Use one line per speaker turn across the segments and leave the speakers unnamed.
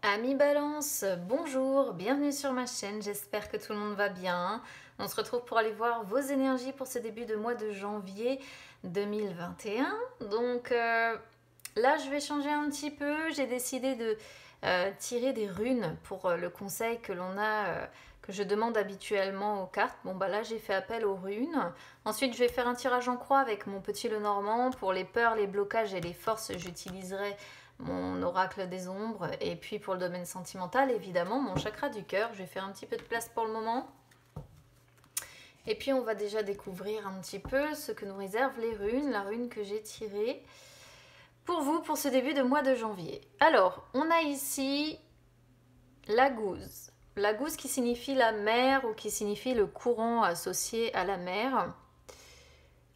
Amis Balance, bonjour, bienvenue sur ma chaîne, j'espère que tout le monde va bien. On se retrouve pour aller voir vos énergies pour ce début de mois de janvier 2021. Donc là, je vais changer un petit peu, j'ai décidé de tirer des runes pour le conseil que l'on a, que je demande habituellement aux cartes. Bon bah là, j'ai fait appel aux runes. Ensuite, je vais faire un tirage en croix avec mon petit Lenormand. Pour les peurs, les blocages et les forces, j'utiliserai mon oracle des ombres, et puis pour le domaine sentimental, évidemment, mon chakra du cœur. Je vais faire un petit peu de place pour le moment. Et puis on va déjà découvrir un petit peu ce que nous réservent les runes, la rune que j'ai tirée pour vous pour ce début de mois de janvier. Alors, on a ici la gouze. La gouze qui signifie la mer ou qui signifie le courant associé à la mer.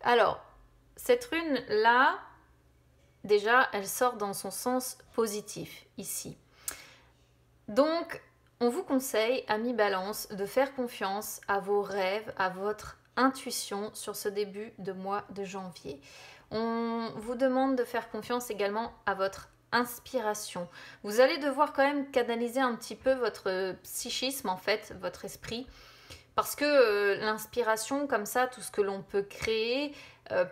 Alors, cette rune-là, déjà, elle sort dans son sens positif, ici. Donc, on vous conseille, amis Balance, de faire confiance à vos rêves, à votre intuition sur ce début de mois de janvier. On vous demande de faire confiance également à votre inspiration. Vous allez devoir quand même canaliser un petit peu votre psychisme, en fait, votre esprit, parce que l'inspiration, comme ça, tout ce que l'on peut créer,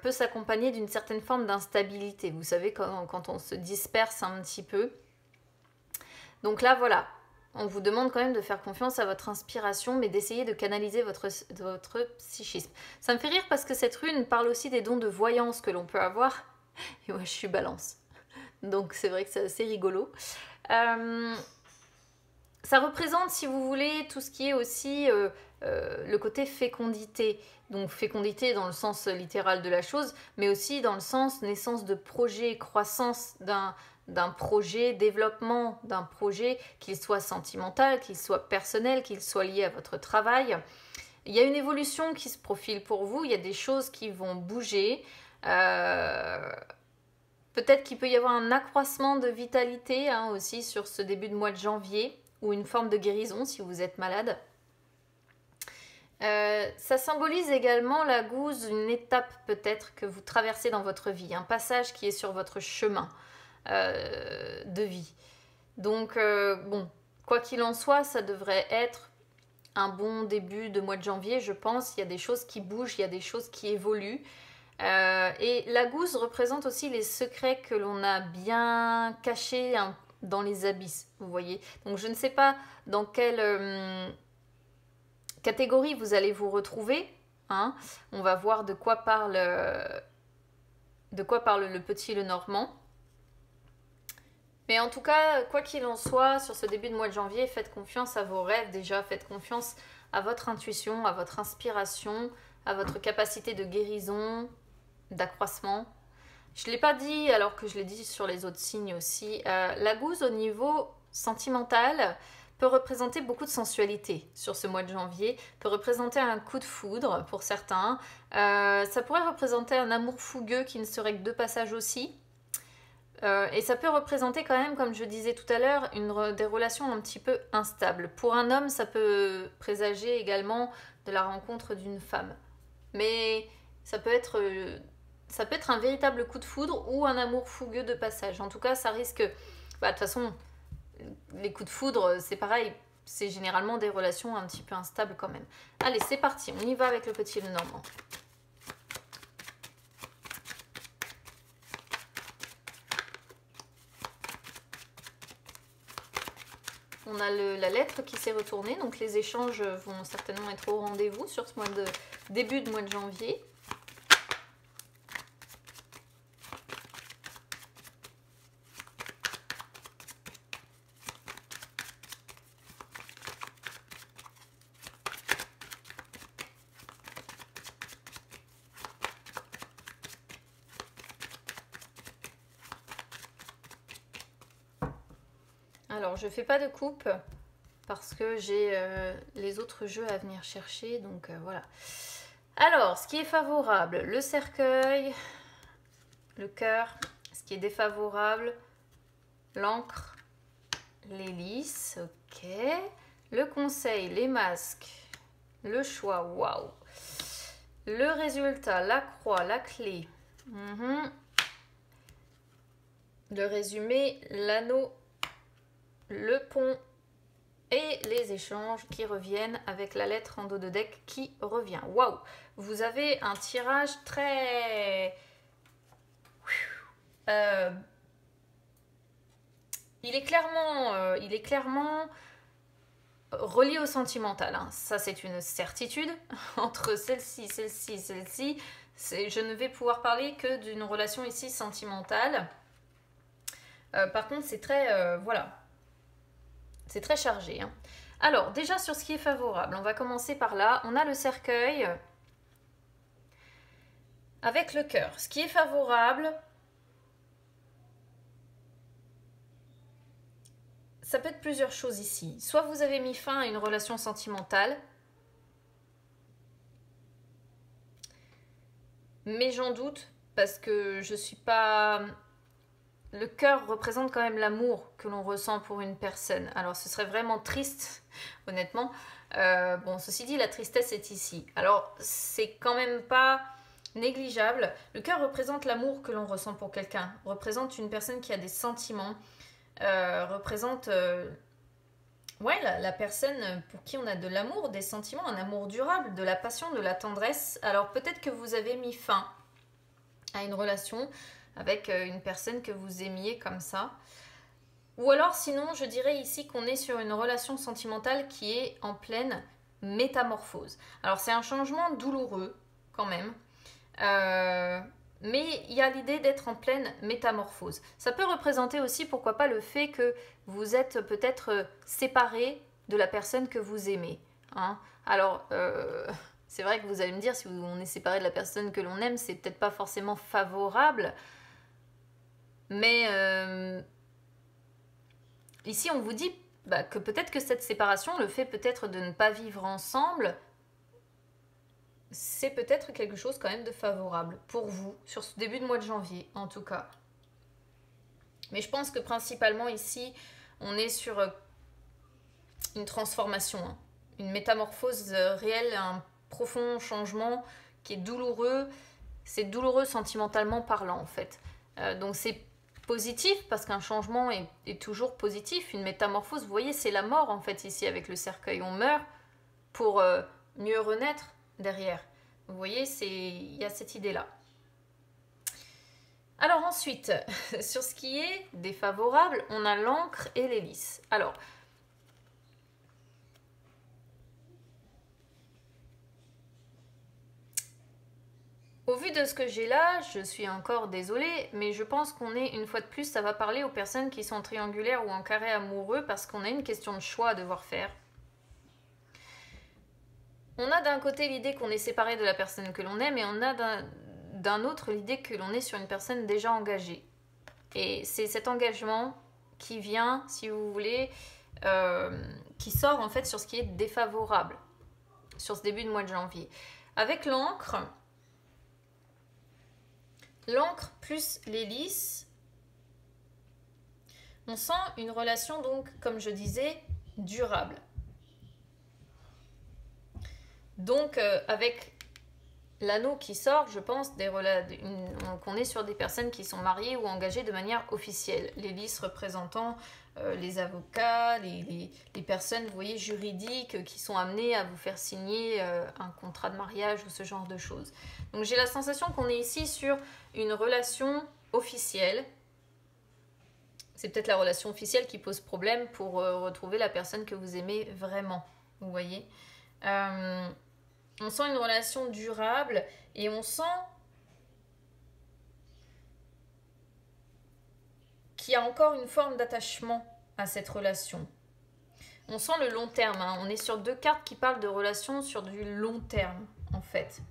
peut s'accompagner d'une certaine forme d'instabilité. Vous savez, quand on se disperse un petit peu. Donc là, voilà, on vous demande quand même de faire confiance à votre inspiration, mais d'essayer de canaliser votre psychisme. Ça me fait rire parce que cette rune parle aussi des dons de voyance que l'on peut avoir. Et moi, je suis balance. Donc c'est vrai que c'est assez rigolo. Ça représente, si vous voulez, tout ce qui est aussi le côté fécondité. Donc fécondité dans le sens littéral de la chose, mais aussi dans le sens naissance de projet, croissance d'un projet, développement d'un projet, qu'il soit sentimental, qu'il soit personnel, qu'il soit lié à votre travail. Il y a une évolution qui se profile pour vous, il y a des choses qui vont bouger. Peut-être qu'il peut y avoir un accroissement de vitalité aussi sur ce début de mois de janvier, ou une forme de guérison si vous êtes malade. Ça symbolise également la gouze, une étape peut-être que vous traversez dans votre vie, un passage qui est sur votre chemin de vie. Donc bon, quoi qu'il en soit, ça devrait être un bon début de mois de janvier, je pense. Il y a des choses qui bougent, il y a des choses qui évoluent. Et la gouze représente aussi les secrets que l'on a bien cachés dans les abysses, vous voyez. Donc je ne sais pas dans quelle catégorie vous allez vous retrouver. On va voir de quoi parle le petit Lenormand. Mais en tout cas, quoi qu'il en soit, sur ce début de mois de janvier, faites confiance à vos rêves déjà, faites confiance à votre intuition, à votre inspiration, à votre capacité de guérison, d'accroissement. Je ne l'ai pas dit alors que je l'ai dit sur les autres signes aussi. La gouze au niveau sentimental peut représenter beaucoup de sensualité sur ce mois de janvier, peut représenter un coup de foudre pour certains. Ça pourrait représenter un amour fougueux qui ne serait que de passage aussi. Et ça peut représenter quand même, comme je disais tout à l'heure, des relations un petit peu instables. Pour un homme, ça peut présager également de la rencontre d'une femme. Mais ça peut être un véritable coup de foudre ou un amour fougueux de passage. En tout cas, ça risque... de toute façon, les coups de foudre, c'est pareil. C'est généralement des relations un petit peu instables quand même. Allez, c'est parti. On y va avec le petit Lenormand. On a la lettre qui s'est retournée, donc les échanges vont certainement être au rendez-vous sur ce début de mois de janvier. Alors, je ne fais pas de coupe parce que j'ai les autres jeux à venir chercher, donc voilà. Alors, ce qui est favorable, le cercueil, le cœur. Ce qui est défavorable, l'encre, l'hélice, ok. Le conseil, les masques, le choix, waouh. Le résultat, la croix, la clé. Le résumé, l'anneau, le pont et les échanges qui reviennent avec la lettre en dos de deck qui revient. Waouh! Vous avez un tirage très... il est clairement relié au sentimental. Hein. Ça, c'est une certitude. Entre celle-ci, celle-ci, celle-ci, je ne vais pouvoir parler que d'une relation ici sentimentale. Par contre, c'est très... voilà. C'est très chargé. Hein. Alors, déjà sur ce qui est favorable, on va commencer par là. On a le cercueil avec le cœur. Ce qui est favorable, ça peut être plusieurs choses ici. Soit vous avez mis fin à une relation sentimentale, mais j'en doute parce que je suis pas... Le cœur représente quand même l'amour que l'on ressent pour une personne. Alors ce serait vraiment triste, honnêtement. Bon, ceci dit, la tristesse est ici. Alors c'est quand même pas négligeable. Le cœur représente l'amour que l'on ressent pour quelqu'un. Représente une personne qui a des sentiments. Représente ouais, la personne pour qui on a de l'amour, des sentiments, un amour durable, de la passion, de la tendresse. Alors peut-être que vous avez mis fin à une relation avec une personne que vous aimiez comme ça. Ou alors sinon, je dirais ici qu'on est sur une relation sentimentale qui est en pleine métamorphose. Alors c'est un changement douloureux quand même. Mais il y a l'idée d'être en pleine métamorphose. Ça peut représenter aussi, pourquoi pas, le fait que vous êtes peut-être séparé de la personne que vous aimez. Hein. Alors, c'est vrai que vous allez me dire, si on est séparé de la personne que l'on aime, c'est peut-être pas forcément favorable. Mais ici, on vous dit que peut-être que cette séparation, le fait peut-être de ne pas vivre ensemble, c'est peut-être quelque chose quand même de favorable pour vous, sur ce début de mois de janvier, en tout cas. Mais je pense que principalement ici, on est sur une transformation, hein, une métamorphose réelle, un profond changement qui est douloureux. C'est douloureux sentimentalement parlant, en fait. Donc c'est positif, parce qu'un changement est toujours positif. Une métamorphose, vous voyez, c'est la mort, en fait, ici, avec le cercueil. On meurt pour mieux renaître derrière. Vous voyez, il y a cette idée-là. Alors ensuite, sur ce qui est défavorable, on a l'encre et l'hélice. Alors, au vu de ce que j'ai là, je suis encore désolée, mais je pense qu'on est, une fois de plus, ça va parler aux personnes qui sont triangulaires ou en carré amoureux, parce qu'on a une question de choix à devoir faire. On a d'un côté l'idée qu'on est séparé de la personne que l'on aime, et on a d'un autre l'idée que l'on est sur une personne déjà engagée. Et c'est cet engagement qui vient, si vous voulez, qui sort en fait sur ce qui est défavorable, sur ce début de mois de janvier. Avec l'encre plus l'hélice, on sent une relation donc, comme je disais, durable. Donc avec l'anneau qui sort, je pense qu'on est sur des personnes qui sont mariées ou engagées de manière officielle. L'hélice représentant les avocats, les personnes, vous voyez, juridiques qui sont amenées à vous faire signer un contrat de mariage ou ce genre de choses. Donc j'ai la sensation qu'on est ici sur une relation officielle. C'est peut-être la relation officielle qui pose problème pour retrouver la personne que vous aimez vraiment, vous voyez. On sent une relation durable et on sent qu'il y a encore une forme d'attachement à cette relation. On sent le long terme, hein. On est sur deux cartes qui parlent de relations sur du long terme, en fait.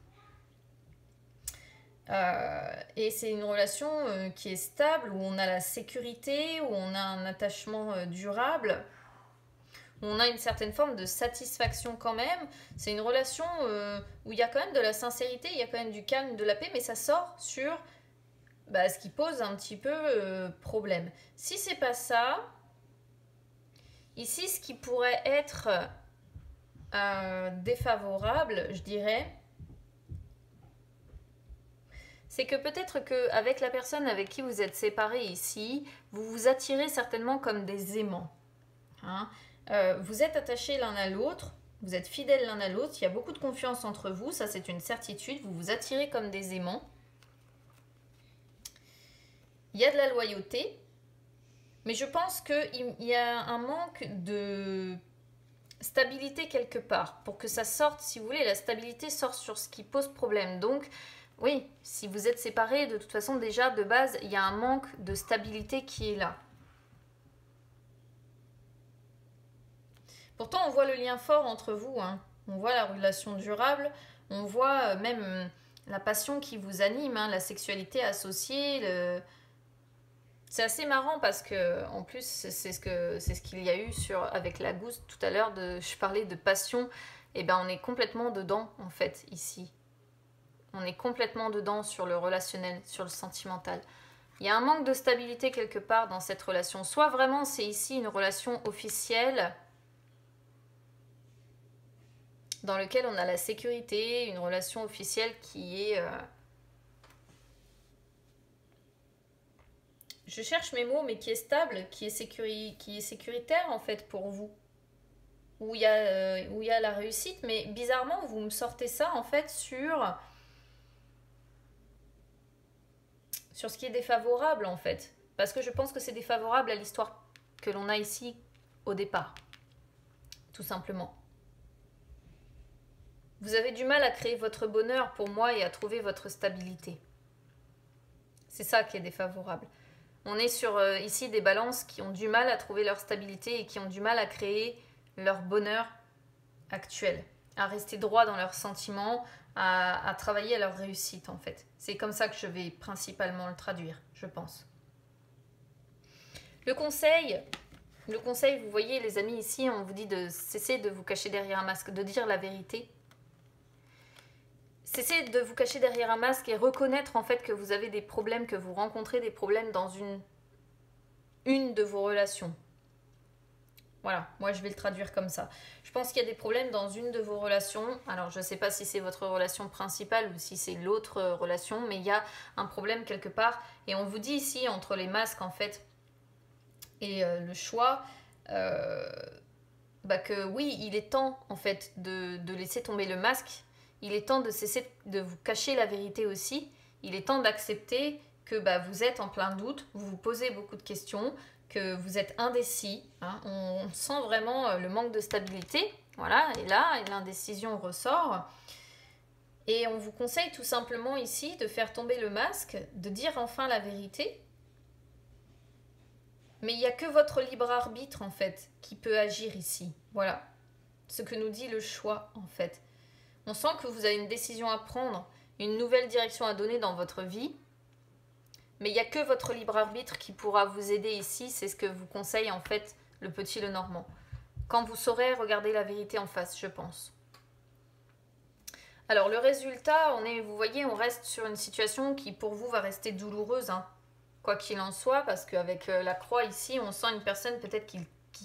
Et c'est une relation qui est stable, où on a la sécurité, où on a un attachement durable, où on a une certaine forme de satisfaction quand même. C'est une relation où il y a quand même de la sincérité, il y a quand même du calme, de la paix, mais ça sort sur ce qui pose un petit peu problème. Si c'est pas ça, ici ce qui pourrait être défavorable, je dirais, c'est que peut-être qu'avec la personne avec qui vous êtes séparés ici, vous vous attirez certainement comme des aimants. hein. Vous êtes attachés l'un à l'autre, vous êtes fidèles l'un à l'autre, il y a beaucoup de confiance entre vous, ça c'est une certitude, vous vous attirez comme des aimants. Il y a de la loyauté, mais je pense qu'il y a un manque de stabilité quelque part. Pour que ça sorte, si vous voulez, la stabilité sort sur ce qui pose problème. Donc, oui, si vous êtes séparés, de toute façon, déjà, de base, il y a un manque de stabilité qui est là. Pourtant, on voit le lien fort entre vous, hein. On voit la relation durable, on voit même la passion qui vous anime, hein, la sexualité associée, C'est assez marrant parce que en plus c'est ce qu'il y a eu avec la gousse tout à l'heure, je parlais de passion, et ben on est complètement dedans en fait ici. On est complètement dedans sur le relationnel, sur le sentimental. Il y a un manque de stabilité quelque part dans cette relation. Soit vraiment c'est ici une relation officielle dans laquelle on a la sécurité, une relation officielle qui est... Je cherche mes mots, mais qui est stable, qui est sécuritaire en fait pour vous. Où il y a la réussite, mais bizarrement, vous me sortez ça en fait sur ce qui est défavorable en fait. Parce que je pense que c'est défavorable à l'histoire que l'on a ici au départ. Tout simplement. Vous avez du mal à créer votre bonheur pour moi et à trouver votre stabilité. C'est ça qui est défavorable. On est sur ici des balances qui ont du mal à trouver leur stabilité et qui ont du mal à créer leur bonheur actuel, à rester droit dans leurs sentiments, à travailler à leur réussite en fait. C'est comme ça que je vais principalement le traduire, je pense. Le conseil, vous voyez les amis ici, on vous dit de cesser de vous cacher derrière un masque, de dire la vérité. Cessez de vous cacher derrière un masque et reconnaître en fait que vous avez des problèmes, que vous rencontrez des problèmes dans une de vos relations. Voilà, moi je vais le traduire comme ça. Je pense qu'il y a des problèmes dans une de vos relations. Alors je ne sais pas si c'est votre relation principale ou si c'est l'autre relation, mais il y a un problème quelque part. Et on vous dit ici, entre les masques en fait et le choix, que oui, il est temps en fait de laisser tomber le masque. Il est temps de cesser de vous cacher la vérité aussi. Il est temps d'accepter que vous êtes en plein doute, vous vous posez beaucoup de questions, que vous êtes indécis. Hein. On sent vraiment le manque de stabilité. Voilà, et là, l'indécision ressort. Et on vous conseille tout simplement ici de faire tomber le masque, de dire enfin la vérité. Mais il n'y a que votre libre arbitre, en fait, qui peut agir ici. Voilà, ce que nous dit le choix, en fait. On sent que vous avez une décision à prendre, une nouvelle direction à donner dans votre vie. Mais il n'y a que votre libre arbitre qui pourra vous aider ici. C'est ce que vous conseille en fait le petit Lenormand. Quand vous saurez regarder la vérité en face, je pense. Alors le résultat, vous voyez, on reste sur une situation qui pour vous va rester douloureuse. Hein. Quoi qu'il en soit, parce qu'avec la croix ici, on sent une personne peut-être qui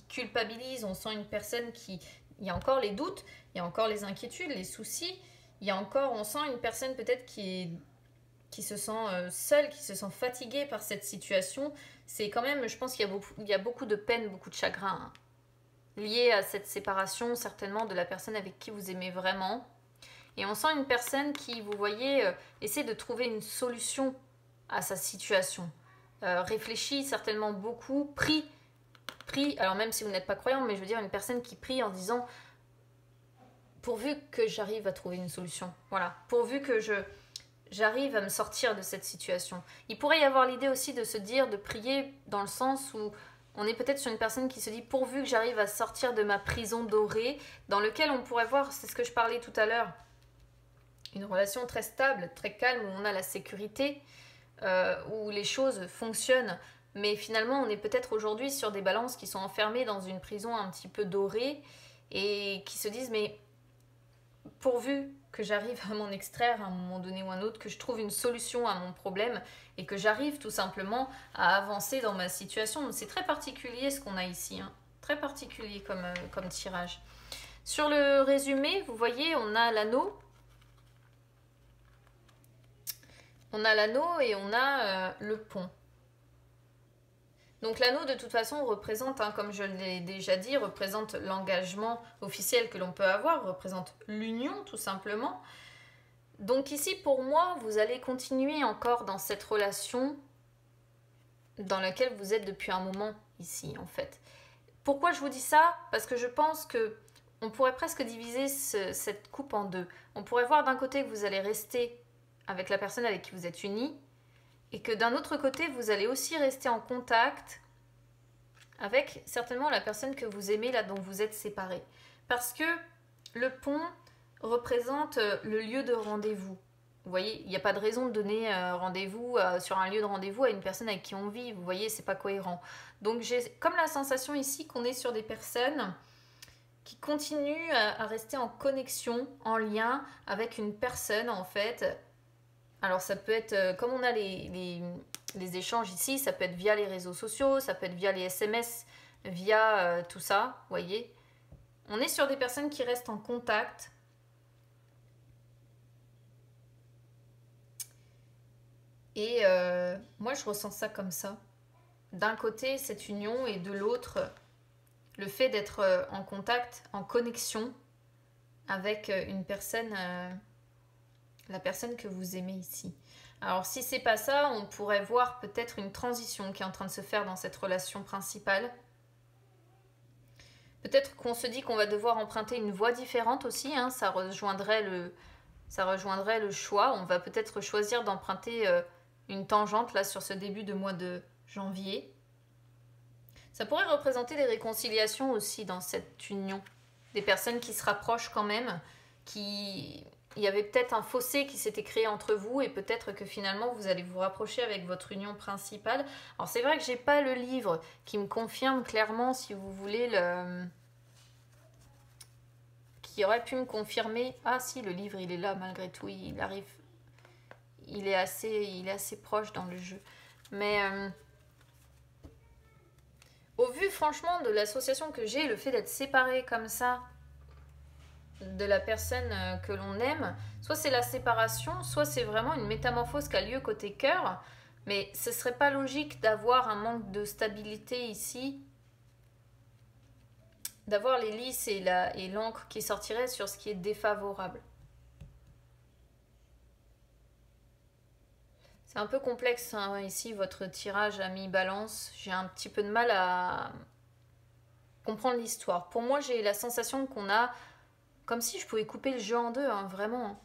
culpabilise. On sent une personne qui... Il y a encore les doutes, il y a encore les inquiétudes, les soucis. On sent une personne peut-être qui se sent seule, qui se sent fatiguée par cette situation. C'est quand même, je pense qu'il y a beaucoup de peine, beaucoup de chagrin hein, lié à cette séparation, certainement de la personne avec qui vous aimez vraiment. Et on sent une personne qui, vous voyez, essaie de trouver une solution à sa situation. Réfléchit certainement beaucoup, prie, alors même si vous n'êtes pas croyant, mais je veux dire une personne qui prie en disant pourvu que j'arrive à trouver une solution. Voilà, pourvu que j'arrive à me sortir de cette situation. Il pourrait y avoir l'idée aussi de se dire, de prier dans le sens où on est peut-être sur une personne qui se dit pourvu que j'arrive à sortir de ma prison dorée, dans lequel on pourrait voir, c'est ce que je parlais tout à l'heure, une relation très stable, très calme, où on a la sécurité, où les choses fonctionnent. Mais finalement, on est peut-être aujourd'hui sur des balances qui sont enfermées dans une prison un petit peu dorée et qui se disent mais pourvu que j'arrive à m'en extraire à un moment donné ou un autre, que je trouve une solution à mon problème et que j'arrive tout simplement à avancer dans ma situation. C'est très particulier ce qu'on a ici, hein. Très particulier comme tirage. Sur le résumé, vous voyez, on a l'anneau. On a l'anneau et on a le pont. Donc l'anneau, de toute façon, représente, hein, comme je l'ai déjà dit, représente l'engagement officiel que l'on peut avoir, représente l'union, tout simplement. Donc ici, pour moi, vous allez continuer encore dans cette relation dans laquelle vous êtes depuis un moment ici, en fait. Pourquoi je vous dis ça? Parce que je pense que on pourrait presque diviser cette coupe en deux. On pourrait voir d'un côté que vous allez rester avec la personne avec qui vous êtes unis, et que d'un autre côté, vous allez aussi rester en contact avec certainement la personne que vous aimez, là dont vous êtes séparés. Parce que le pont représente le lieu de rendez-vous. Vous voyez, il n'y a pas de raison de donner rendez-vous sur un lieu de rendez-vous à une personne avec qui on vit. Vous voyez, c'est pas cohérent. Donc j'ai comme la sensation ici qu'on est sur des personnes qui continuent à rester en connexion, en lien avec une personne en fait. Alors ça peut être, comme on a les échanges ici, ça peut être via les réseaux sociaux, ça peut être via les SMS, via tout ça, vous voyez. On est sur des personnes qui restent en contact. Et moi je ressens ça comme ça. D'un côté cette union et de l'autre le fait d'être en contact, en connexion avec une personne... la personne que vous aimez ici. Alors si c'est pas ça, on pourrait voir peut-être une transition qui est en train de se faire dans cette relation principale. Peut-être qu'on se dit qu'on va devoir emprunter une voie différente aussi, hein, ça rejoindrait le choix. On va peut-être choisir d'emprunter une tangente là sur ce début de mois de janvier. Ça pourrait représenter des réconciliations aussi dans cette union. Des personnes qui se rapprochent quand même, qui... Il y avait peut-être un fossé qui s'était créé entre vous et peut-être que finalement vous allez vous rapprocher avec votre union principale. Alors c'est vrai que j'ai pas le livre qui me confirme clairement, si vous voulez, qui aurait pu me confirmer. Ah si, le livre il est là malgré tout, il arrive, il est assez proche dans le jeu. Mais au vu franchement de l'association que j'ai, le fait d'être séparé comme ça de la personne que l'on aime, soit c'est la séparation, soit c'est vraiment une métamorphose qui a lieu côté cœur, mais ce serait pas logique d'avoir un manque de stabilité ici, d'avoir les lys et l'encre qui sortiraient sur ce qui est défavorable. C'est un peu complexe hein, ici, votre tirage a mis balance, j'ai un petit peu de mal à comprendre l'histoire. Pour moi, j'ai la sensation qu'on a comme si je pouvais couper le jeu en deux, hein, vraiment.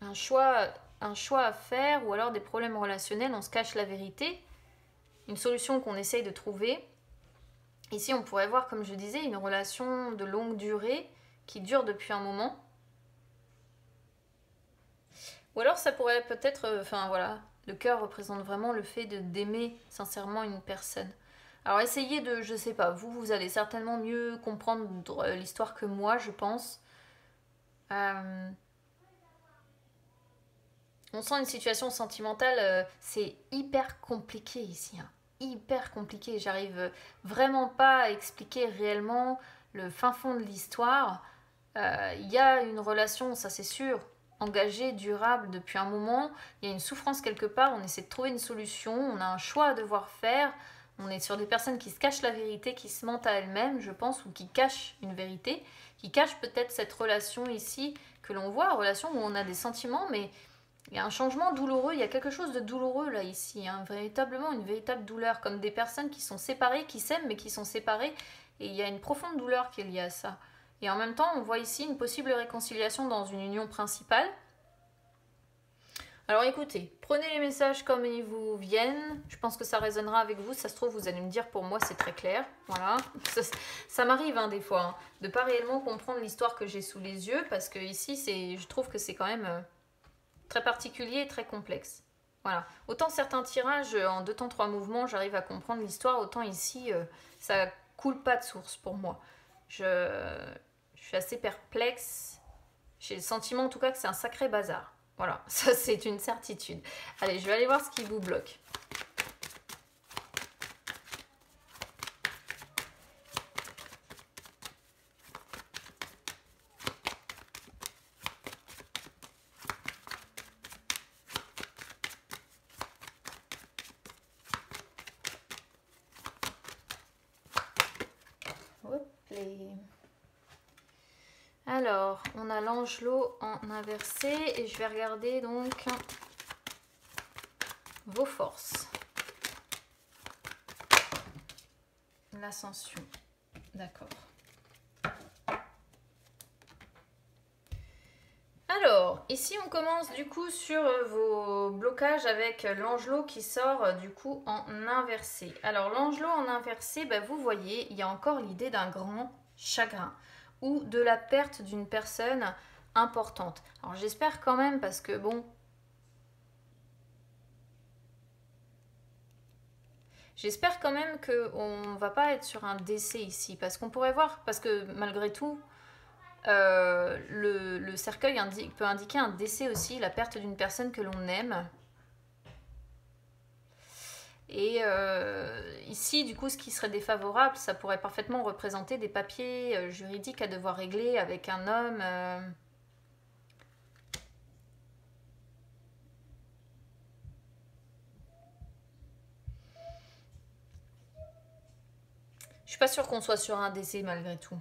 Un choix à faire ou alors des problèmes relationnels, on se cache la vérité. Une solution qu'on essaye de trouver. Ici, on pourrait voir, comme je disais, une relation de longue durée qui dure depuis un moment. Ou alors ça pourrait peut-être... Enfin voilà, le cœur représente vraiment le fait d'aimer sincèrement une personne. Alors essayez de, je sais pas, vous allez certainement mieux comprendre l'histoire que moi, je pense. On sent une situation sentimentale, c'est hyper compliqué ici. Hein. Hyper compliqué. J'arrive vraiment pas à expliquer réellement le fin fond de l'histoire. Il y a une relation, ça c'est sûr, engagée, durable depuis un moment. Il y a une souffrance quelque part, on essaie de trouver une solution, on a un choix à devoir faire. On est sur des personnes qui se cachent la vérité, qui se mentent à elles-mêmes, je pense, ou qui cachent une vérité, qui cachent peut-être cette relation ici que l'on voit, relation où on a des sentiments, mais il y a un changement douloureux, il y a quelque chose de douloureux là ici, hein, véritablement une véritable douleur, comme des personnes qui sont séparées, qui s'aiment mais qui sont séparées, et il y a une profonde douleur qui est liée à ça. Et en même temps, on voit ici une possible réconciliation dans une union principale. Alors écoutez, prenez les messages comme ils vous viennent, je pense que ça résonnera avec vous, ça se trouve vous allez me dire pour moi c'est très clair, voilà, ça m'arrive hein, des fois, hein, de pas réellement comprendre l'histoire que j'ai sous les yeux, parce que ici je trouve que c'est quand même très particulier et très complexe. Voilà, autant certains tirages en 2 temps 3 mouvements j'arrive à comprendre l'histoire, autant ici ça coule pas de source pour moi. Je suis assez perplexe, j'ai le sentiment en tout cas que c'est un sacré bazar. Voilà, ça c'est une certitude. Allez, je vais aller voir ce qui vous bloque. Allez. Alors, on a l'Angelot en inversé et je vais regarder donc vos forces. L'Ascension, d'accord. Alors, ici on commence du coup sur vos blocages avec l'Angelot qui sort du coup en inversé. Alors l'Angelot en inversé, bah, vous voyez, il y a encore l'idée d'un grand chagrin ou de la perte d'une personne importante. Alors j'espère quand même parce que bon... J'espère quand même qu'on ne va pas être sur un décès ici parce qu'on pourrait voir, parce que malgré tout... le cercueil peut indiquer un décès aussi, la perte d'une personne que l'on aime. Et ici, du coup, ce qui serait défavorable, ça pourrait parfaitement représenter des papiers juridiques à devoir régler avec un homme. Je suis pas sûre qu'on soit sur un décès malgré tout.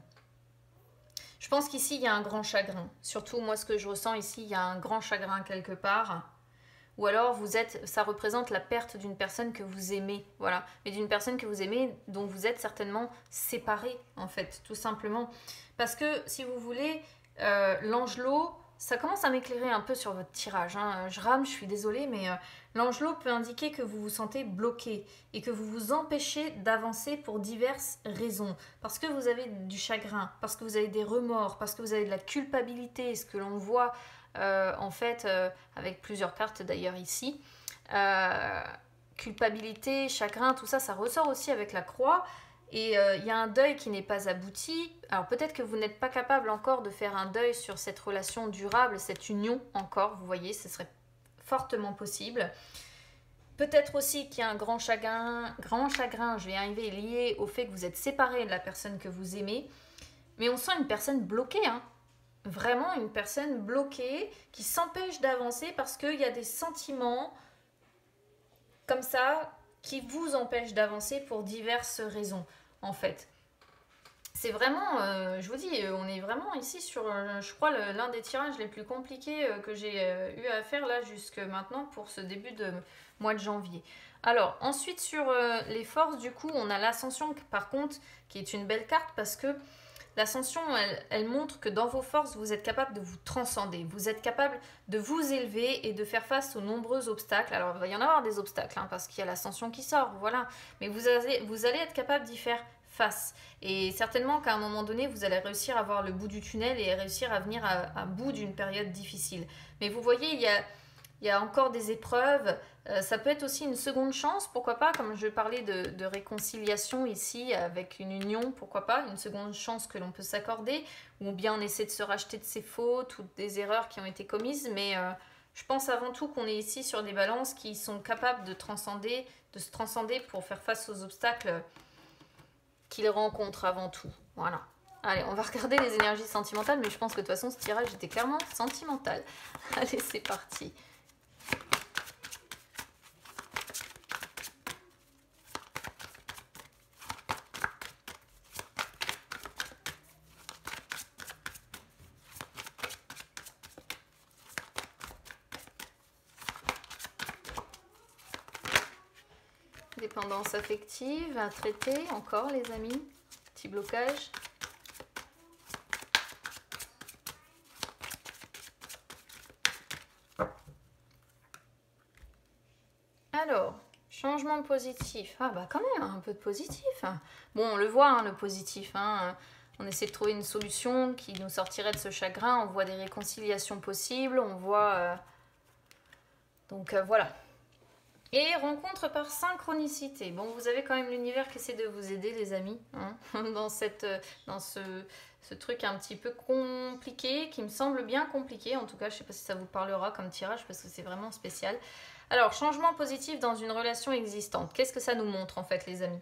Je pense qu'ici, il y a un grand chagrin. Surtout, moi, ce que je ressens ici, il y a un grand chagrin quelque part. Ou alors, ça représente la perte d'une personne que vous aimez. Voilà. Mais d'une personne que vous aimez, dont vous êtes certainement séparés, en fait, tout simplement. Parce que, si vous voulez, l'Angelot, ça commence à m'éclairer un peu sur votre tirage. Hein. Je rame, je suis désolée, mais l'Angelot peut indiquer que vous vous sentez bloqué et que vous vous empêchez d'avancer pour diverses raisons. Parce que vous avez du chagrin, parce que vous avez des remords, parce que vous avez de la culpabilité, ce que l'on voit en fait avec plusieurs cartes d'ailleurs ici. Culpabilité, chagrin, tout ça, ça ressort aussi avec la croix. Et il y a un deuil qui n'est pas abouti. Alors peut-être que vous n'êtes pas capable encore de faire un deuil sur cette relation durable, cette union encore, vous voyez, ce serait fortement possible. Peut-être aussi qu'il y a un grand chagrin, je vais y arriver, lié au fait que vous êtes séparé de la personne que vous aimez. Mais on sent une personne bloquée, hein. Vraiment une personne bloquée qui s'empêche d'avancer parce qu'il y a des sentiments comme ça qui vous empêchent d'avancer pour diverses raisons, en fait. C'est vraiment, je vous dis, on est vraiment ici sur, je crois, l'un des tirages les plus compliqués que j'ai eu à faire là jusque maintenant pour ce début de mois de janvier. Alors, ensuite sur les forces, du coup, on a l'Ascension, par contre, qui est une belle carte parce que l'Ascension, elle montre que dans vos forces, vous êtes capable de vous transcender. Vous êtes capable de vous élever et de faire face aux nombreux obstacles. Alors, il va y en avoir des obstacles, hein, parce qu'il y a l'Ascension qui sort, voilà. Mais vous allez être capable d'y faire face. Et certainement qu'à un moment donné, vous allez réussir à voir le bout du tunnel et réussir à venir à bout d'une période difficile. Mais vous voyez, il y a encore des épreuves. Ça peut être aussi une seconde chance, pourquoi pas, comme je parlais de réconciliation ici avec une union, pourquoi pas, une seconde chance que l'on peut s'accorder, ou bien on essaie de se racheter de ses fautes ou des erreurs qui ont été commises, mais je pense avant tout qu'on est ici sur des balances qui sont capables de se transcender pour faire face aux obstacles qu'ils rencontrent avant tout. Voilà. Allez, on va regarder les énergies sentimentales, mais je pense que de toute façon, ce tirage était clairement sentimental. Allez, c'est parti. Dépendance affective à traiter, encore les amis. Petit blocage. Alors, changement positif. Ah bah quand même, un peu de positif. Bon, on le voit, hein, le positif. Hein. On essaie de trouver une solution qui nous sortirait de ce chagrin. On voit des réconciliations possibles. On voit... Donc voilà. Et rencontre par synchronicité. Bon, vous avez quand même l'univers qui essaie de vous aider, les amis, hein, dans ce truc un petit peu compliqué, qui me semble bien compliqué. En tout cas, je ne sais pas si ça vous parlera comme tirage, parce que c'est vraiment spécial. Alors, changement positif dans une relation existante. Qu'est-ce que ça nous montre, en fait, les amis?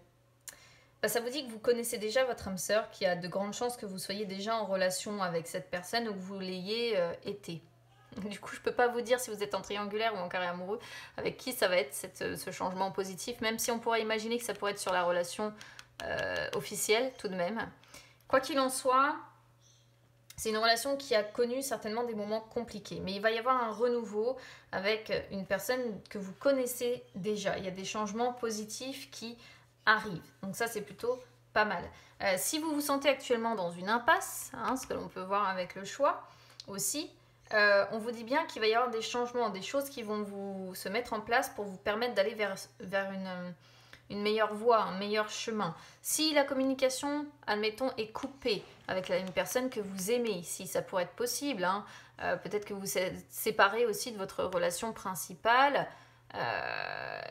Bah, ça vous dit que vous connaissez déjà votre âme sœur, qu'il y a de grandes chances que vous soyez déjà en relation avec cette personne ou que vous l'ayez été. Du coup, je ne peux pas vous dire si vous êtes en triangulaire ou en carré amoureux, avec qui ça va être ce changement positif, même si on pourrait imaginer que ça pourrait être sur la relation officielle tout de même. Quoi qu'il en soit, c'est une relation qui a connu certainement des moments compliqués. Mais il va y avoir un renouveau avec une personne que vous connaissez déjà. Il y a des changements positifs qui arrivent. Donc ça, c'est plutôt pas mal. Si vous vous sentez actuellement dans une impasse, hein, ce que l'on peut voir avec le choix aussi, on vous dit bien qu'il va y avoir des changements, des choses qui vont se mettre en place pour vous permettre d'aller vers une meilleure voie, un meilleur chemin. Si la communication, admettons, est coupée avec une personne que vous aimez, ici, ça pourrait être possible, hein, peut-être que vous êtes séparés aussi de votre relation principale,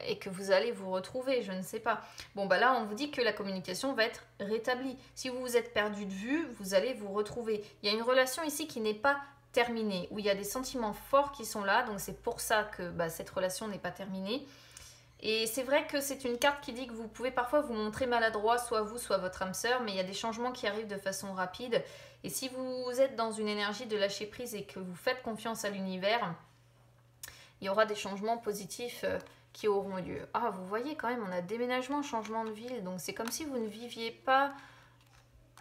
et que vous allez vous retrouver, je ne sais pas. Bon, bah là, on vous dit que la communication va être rétablie. Si vous vous êtes perdu de vue, vous allez vous retrouver. Il y a une relation ici qui n'est pas terminée, où il y a des sentiments forts qui sont là, donc c'est pour ça que cette relation n'est pas terminée. Et c'est vrai que c'est une carte qui dit que vous pouvez parfois vous montrer maladroit, soit vous, soit votre âme sœur, mais il y a des changements qui arrivent de façon rapide. Et si vous êtes dans une énergie de lâcher prise et que vous faites confiance à l'univers, il y aura des changements positifs qui auront lieu. Ah, vous voyez quand même, on a déménagement, changement de ville, donc c'est comme si vous ne viviez pas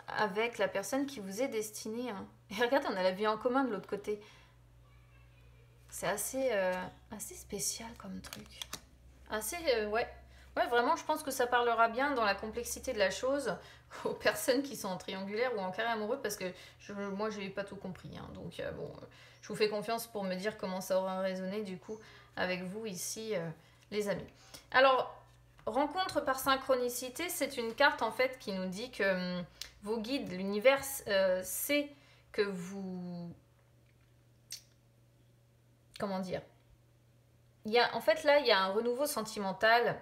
avec la personne qui vous est destinée. Hein. Et regardez, on a la vie en commun de l'autre côté. C'est assez spécial comme truc. Ouais, vraiment, je pense que ça parlera bien dans la complexité de la chose aux personnes qui sont en triangulaire ou en carré amoureux, parce que moi, je n'ai pas tout compris. Hein. Donc, bon, je vous fais confiance pour me dire comment ça aura résonné, du coup, avec vous ici, les amis. Alors, rencontre par synchronicité, c'est une carte, en fait, qui nous dit que vos guides, l'univers, sait que vous... Comment dire ? En fait, là, il y a un renouveau sentimental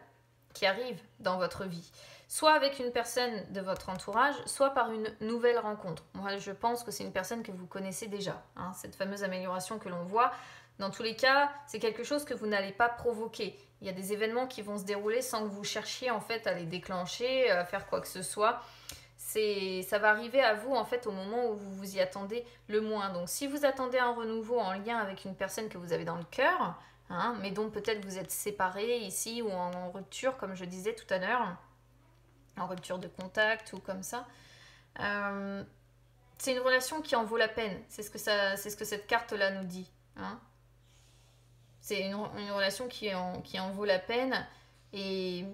qui arrive dans votre vie. Soit avec une personne de votre entourage, soit par une nouvelle rencontre. Moi, je pense que c'est une personne que vous connaissez déjà. Hein, cette fameuse amélioration que l'on voit. Dans tous les cas, c'est quelque chose que vous n'allez pas provoquer. Il y a des événements qui vont se dérouler sans que vous cherchiez en fait à les déclencher, à faire quoi que ce soit. Ça va arriver à vous en fait au moment où vous vous y attendez le moins. Donc si vous attendez un renouveau en lien avec une personne que vous avez dans le cœur, hein, mais dont peut-être vous êtes séparés ici ou en rupture, comme je disais tout à l'heure, en rupture de contact ou comme ça, c'est une relation qui en vaut la peine. C'est ce que cette carte-là nous dit. Hein. C'est une relation qui en vaut la peine. Et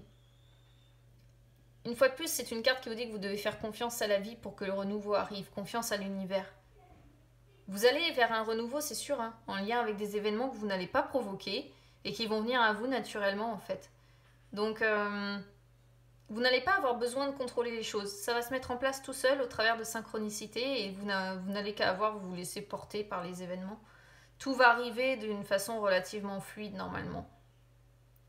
une fois de plus, c'est une carte qui vous dit que vous devez faire confiance à la vie pour que le renouveau arrive, confiance à l'univers. Vous allez vers un renouveau, c'est sûr, hein, en lien avec des événements que vous n'allez pas provoquer et qui vont venir à vous naturellement, en fait. Donc, vous n'allez pas avoir besoin de contrôler les choses. Ça va se mettre en place tout seul au travers de synchronicité et vous n'allez qu'à avoir, vous laisser porter par les événements. Tout va arriver d'une façon relativement fluide, normalement.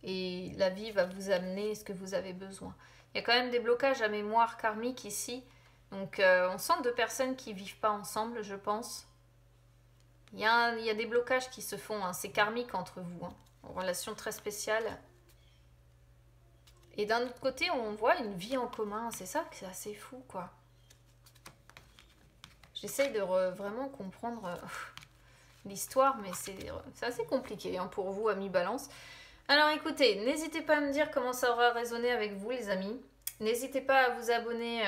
Et la vie va vous amener ce que vous avez besoin. Il y a quand même des blocages à mémoire karmique ici. Donc, on sent deux personnes qui ne vivent pas ensemble, je pense. Il y a des blocages qui se font, hein. C'est karmique entre vous, hein. Une relation très spéciale. Et d'un autre côté, on voit une vie en commun. C'est ça que c'est assez fou, quoi. J'essaye de vraiment comprendre l'histoire, mais c'est assez compliqué hein, pour vous, amis Balance. Alors écoutez, n'hésitez pas à me dire comment ça aura résonné avec vous, les amis. N'hésitez pas à vous abonner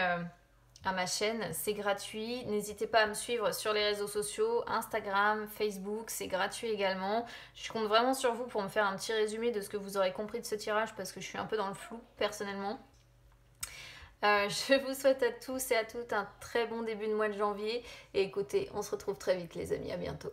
à ma chaîne, c'est gratuit. N'hésitez pas à me suivre sur les réseaux sociaux, Instagram, Facebook, c'est gratuit également. Je compte vraiment sur vous pour me faire un petit résumé de ce que vous aurez compris de ce tirage parce que je suis un peu dans le flou personnellement. Je vous souhaite à tous et à toutes un très bon début de mois de janvier. Et écoutez, on se retrouve très vite les amis, à bientôt.